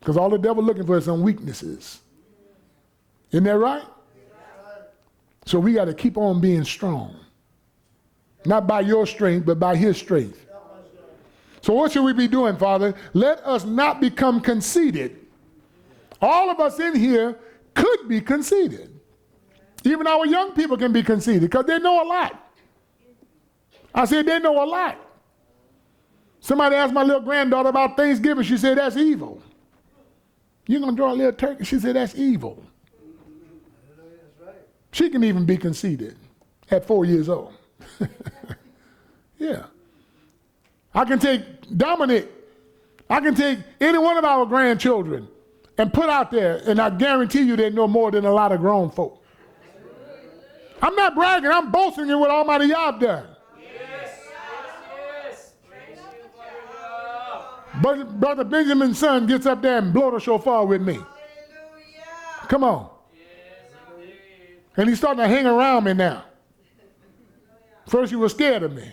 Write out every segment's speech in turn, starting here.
Because all the devil looking for is some weaknesses. Isn't that right? So we got to keep on being strong. Not by your strength, but by his strength. So what should we be doing, Father? Let us not become conceited. All of us in here could be conceited. Even our young people can be conceited because they know a lot. I said they know a lot. Somebody asked my little granddaughter about Thanksgiving. She said, that's evil. You're going to draw a little turkey? She said, that's evil. She can even be conceited at 4 years old. Yeah. I can take Dominic. I can take any one of our grandchildren and put out there, and I guarantee you they know more than a lot of grown folk. I'm not bragging. I'm boasting in what Almighty Yah done. But Brother Benjamin's son gets up there and blow the shofar with me. Hallelujah. Come on. And he's starting to hang around me now. First he was scared of me.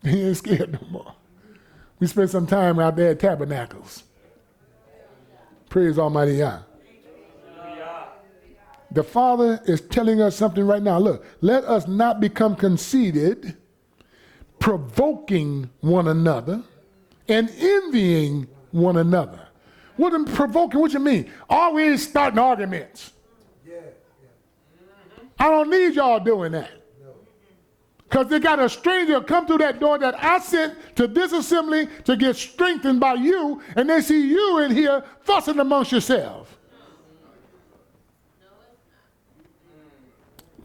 He ain't scared no more. We spent some time out there at Tabernacles. Praise Almighty Yah. The Father is telling us something right now. Look, let us not become conceited, provoking one another, and envying one another. What am provoking? What you mean? Always starting arguments. I don't need y'all doing that. Because they got a stranger come through that door that I sent to this assembly to get strengthened by you, and they see you in here fussing amongst yourselves.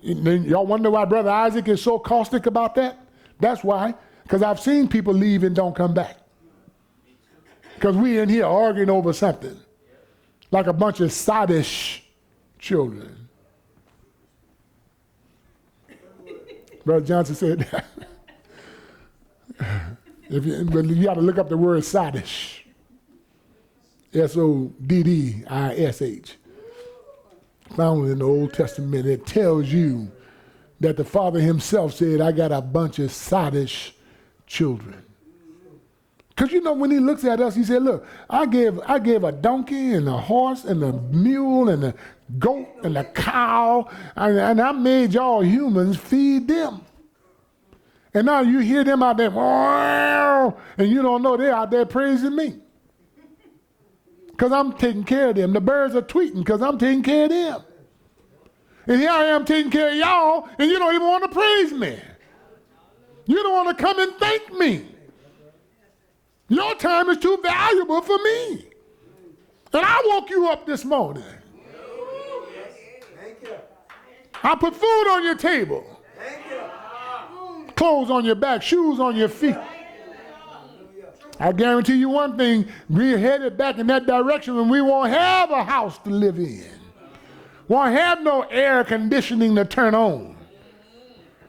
Y'all wonder why Brother Isaac is so caustic about that? That's why. Because I've seen people leave and don't come back. Because we in here arguing over something. Like a bunch of sottish children. Brother Johnson said that. But you got to look up the word sottish. S-O-D-D-I-S-H. Found in the Old Testament. It tells you that the Father himself said, I got a bunch of sottish children. Because you know, when he looks at us, he said, look, I gave a donkey and a horse and a mule and a goat and a cow, and I made y'all humans feed them. And now you hear them out there, and you don't know they're out there praising me. Because I'm taking care of them. The birds are tweeting because I'm taking care of them. And here I am taking care of y'all, and you don't even want to praise me. You don't want to come and thank me. Your time is too valuable for me. And I woke you up this morning. I put food on your table. Clothes on your back, shoes on your feet. I guarantee you one thing, we're headed back in that direction when we won't have a house to live in. Won't have no air conditioning to turn on.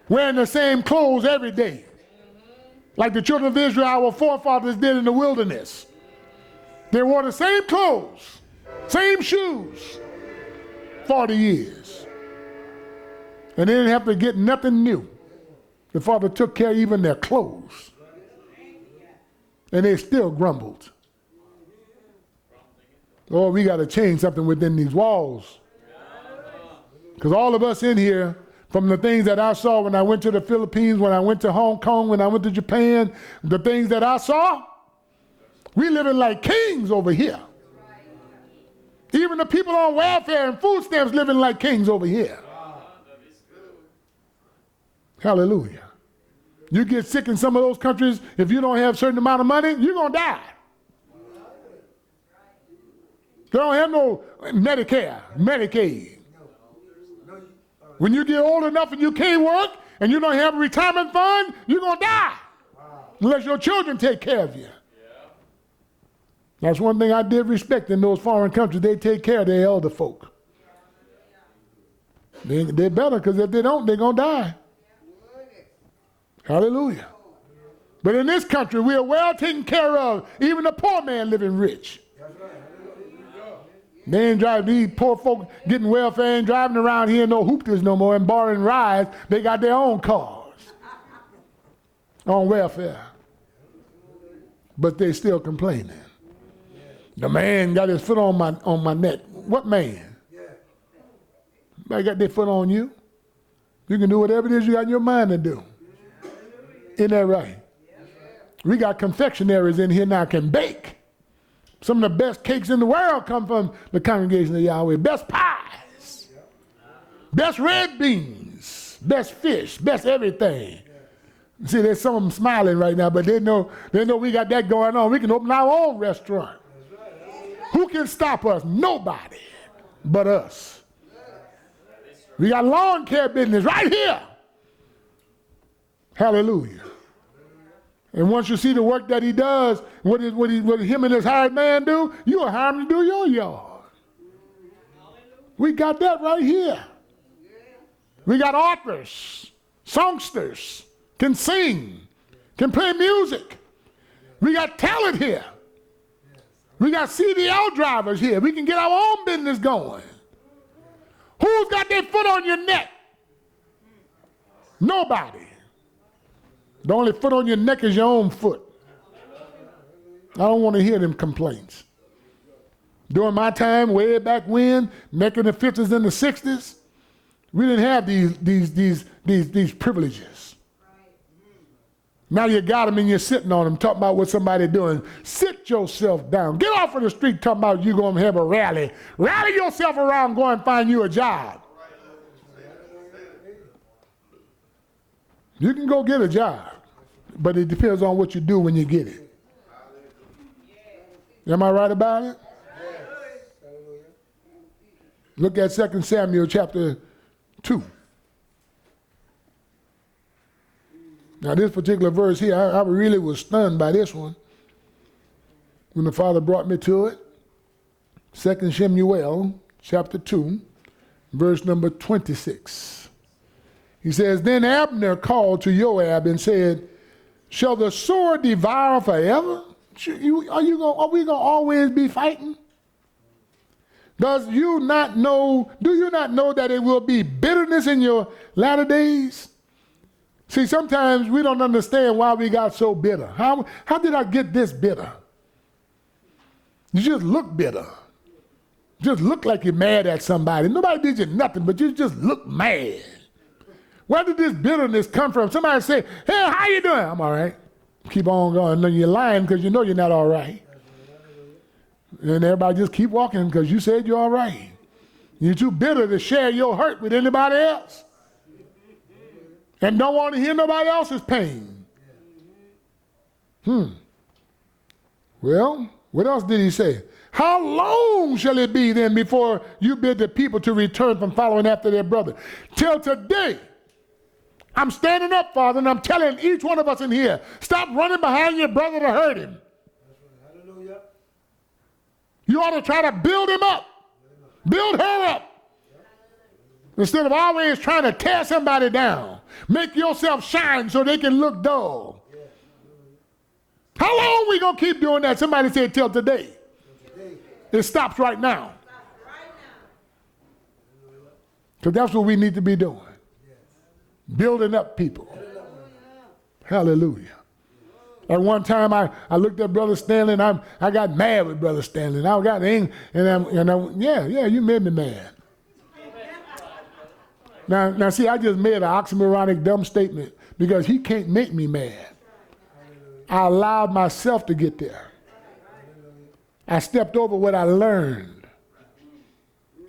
Wearing the same clothes every day. Like the children of Israel, our forefathers did in the wilderness. They wore the same clothes, same shoes, 40 years. And they didn't have to get nothing new. The Father took care of even their clothes. And they still grumbled. Oh, we got to change something within these walls. Because all of us in here, from the things that I saw when I went to the Philippines, when I went to Hong Kong, when I went to Japan, the things that I saw, we living like kings over here. Even the people on welfare and food stamps living like kings over here. Hallelujah. You get sick in some of those countries, if you don't have a certain amount of money, you're going to die. They don't have no Medicare, Medicaid. When you get old enough and you can't work and you don't have a retirement fund, you're going to die. Unless your children take care of you. That's one thing I did respect in those foreign countries. They take care of their elder folk. They're better because if they don't, they're going to die. Hallelujah. But in this country, we are well taken care of. Even the poor man living rich. They ain't driving, these poor folk getting welfare, ain't driving around here no hoopters no more and borrowing rides. They got their own cars on welfare. But they still complaining. The man got his foot on my neck. What man? Somebody got their foot on you. You can do whatever it is you got in your mind to do. Isn't that right? We got confectionaries in here now can bake. Some of the best cakes in the world come from the Congregation of Yahweh. Best pies, best red beans, best fish, best everything. See, there's some of them smiling right now, but they know we got that going on. We can open our own restaurant. Who can stop us? Nobody but us. We got lawn care business right here. Hallelujah. And once you see the work that he does, what him and his hired man do, you will hire him to do your yard. We got that right here. We got authors, songsters, can sing, can play music. We got talent here. We got CDL drivers here. We can get our own business going. Who's got their foot on your neck? Nobody. The only foot on your neck is your own foot. I don't want to hear them complaints. During my time, way back when, back in the 50s and the 60s, we didn't have these privileges. Now you got them and you're sitting on them, talking about what somebody's doing. Sit yourself down. Get off of the street talking about you going to have a rally. Rally yourself around, go and find you a job. You can go get a job, but it depends on what you do when you get it. Am I right about it? Look at 2 Samuel chapter 2. Now this particular verse here, I really was stunned by this one when the Father brought me to it. 2 Samuel chapter 2, verse number 26. He says, Then Abner called to Joab and said, Shall the sword devour forever? Are we going to always be fighting? Do you not know that it will be bitterness in your latter days? See, sometimes we don't understand why we got so bitter. How did I get this bitter? You just look bitter. Just look like you're mad at somebody. Nobody did you nothing, but you just look mad. Where did this bitterness come from? Somebody say, hey, how you doing? I'm all right. Keep on going. And you're lying because you know you're not all right. And everybody just keep walking because you said you're all right. You're too bitter to share your hurt with anybody else. And don't want to hear nobody else's pain. Well, what else did he say? How long shall it be then before you bid the people to return from following after their brother? Till today. I'm standing up, Father, and I'm telling each one of us in here, stop running behind your brother to hurt him. Hallelujah. You ought to try to build him up. Build her up. Instead of always trying to tear somebody down. Make yourself shine so they can look dull. How long are we going to keep doing that? Somebody said till today. It stops right now. Because that's what we need to be doing. Building up people. Hallelujah. At one time, I looked at Brother Stanley, and I got mad with Brother Stanley. And I got angry, yeah, you made me mad. Now, see, I just made an oxymoronic dumb statement because he can't make me mad. I allowed myself to get there. I stepped over what I learned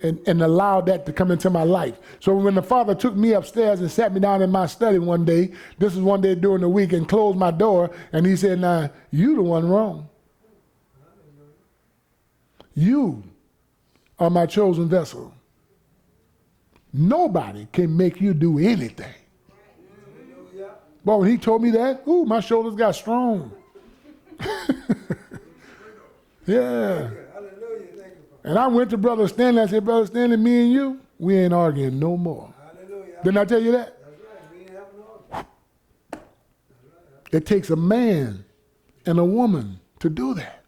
and allowed that to come into my life. So when the Father took me upstairs and sat me down in my study one day, this is one day during the week, and closed my door, and he said, now, you the one wrong. You are my chosen vessel. Nobody can make you do anything. But when he told me that, my shoulders got strong. Yeah. And I went to Brother Stanley. I said, Brother Stanley, me and you, we ain't arguing no more. Didn't I tell you that? It takes a man and a woman to do that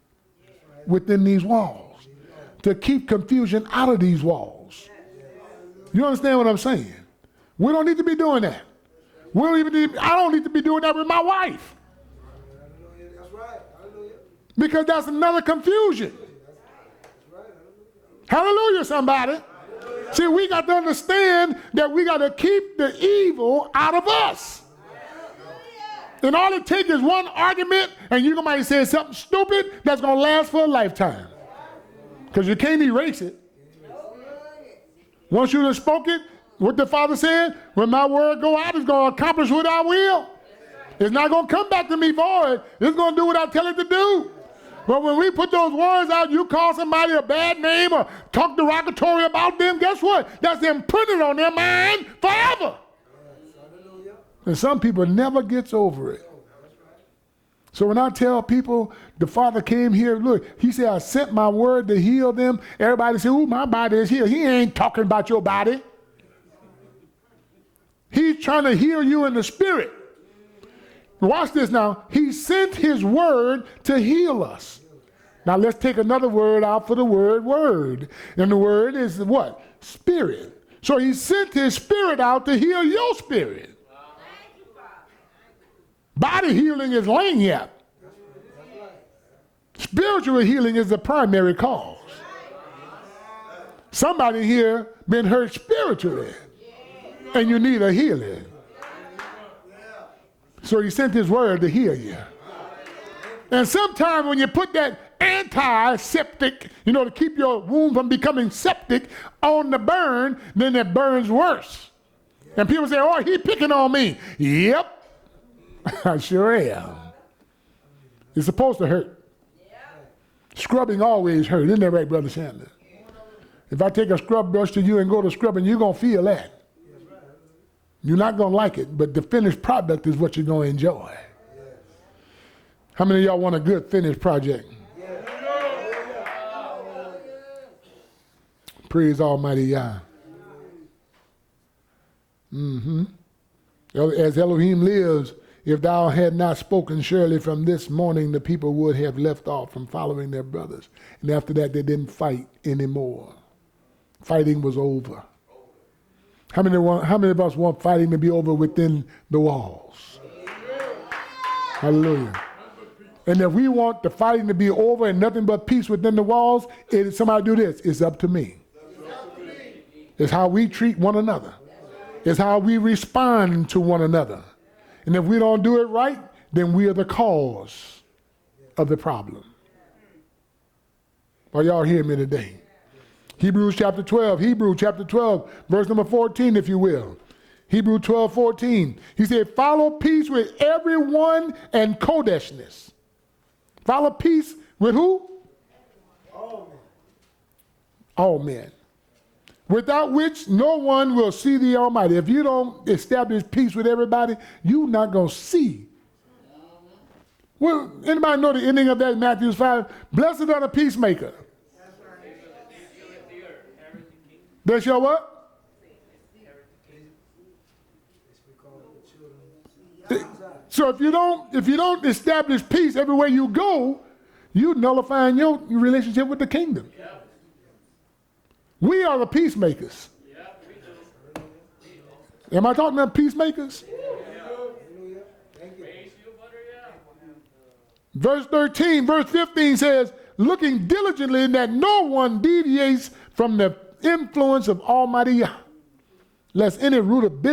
within these walls, to keep confusion out of these walls. You understand what I'm saying? We don't need to be doing that. I don't need to be doing that with my wife. Because that's another confusion. Hallelujah, somebody. Hallelujah. See, we got to understand that we got to keep the evil out of us. And all it takes is one argument, and you might say something stupid that's going to last for a lifetime. Because you can't erase it. Once you have spoken, what the Father said, when my word go out, it's going to accomplish what I will. It's not going to come back to me void. It's going to do what I tell it to do. But when we put those words out, you call somebody a bad name or talk derogatory about them, guess what? That's imprinted on their mind forever. And some people never gets over it. So when I tell people the Father came here, look, he said, I sent my word to heal them. Everybody say, ooh, my body is healed. He ain't talking about your body. He's trying to heal you in the spirit. Watch this now. He sent his word to heal us. Now let's take another word out for the word. And the word is what? Spirit. So he sent his spirit out to heal your spirit. Body healing is lanyard. Spiritual healing is the primary cause. Somebody here been hurt spiritually, and you need a healing. So he sent his word to heal you. And sometimes when you put that antiseptic, to keep your wound from becoming septic on the burn, then it burns worse. And people say, oh, he picking on me. Yep. I sure am. It's supposed to hurt. Scrubbing always hurt. Isn't that right, Brother Chandler? If I take a scrub brush to you and go to scrubbing, you're going to feel that. You're not going to like it, but the finished product is what you're going to enjoy. How many of y'all want a good finished project? Praise Almighty Yah. As Elohim lives, if thou had not spoken, surely from this morning the people would have left off from following their brothers. And after that, they didn't fight anymore. Fighting was over. How many of us want fighting to be over within the walls? Hallelujah. And if we want the fighting to be over and nothing but peace within the walls, somebody do this. It's up to me. It's how we treat one another. It's how we respond to one another. And if we don't do it right, then we are the cause of the problem. Are y'all hearing me today? Hebrews chapter 12, verse number 14, if you will. Hebrews 12, 14. He said, follow peace with everyone and kodeshness. Follow peace with who? All men. Without which no one will see the Almighty. If you don't establish peace with everybody, you're not going to see. Well, anybody know the ending of that in Matthew 5? Blessed are the peacemaker. They shall what? So if you don't establish peace everywhere you go, you're nullifying your relationship with the kingdom. We are the peacemakers. Am I talking about peacemakers? Verse 13, verse 15 says, looking diligently that no one deviates from the influence of Almighty Yah, lest any root of bitterness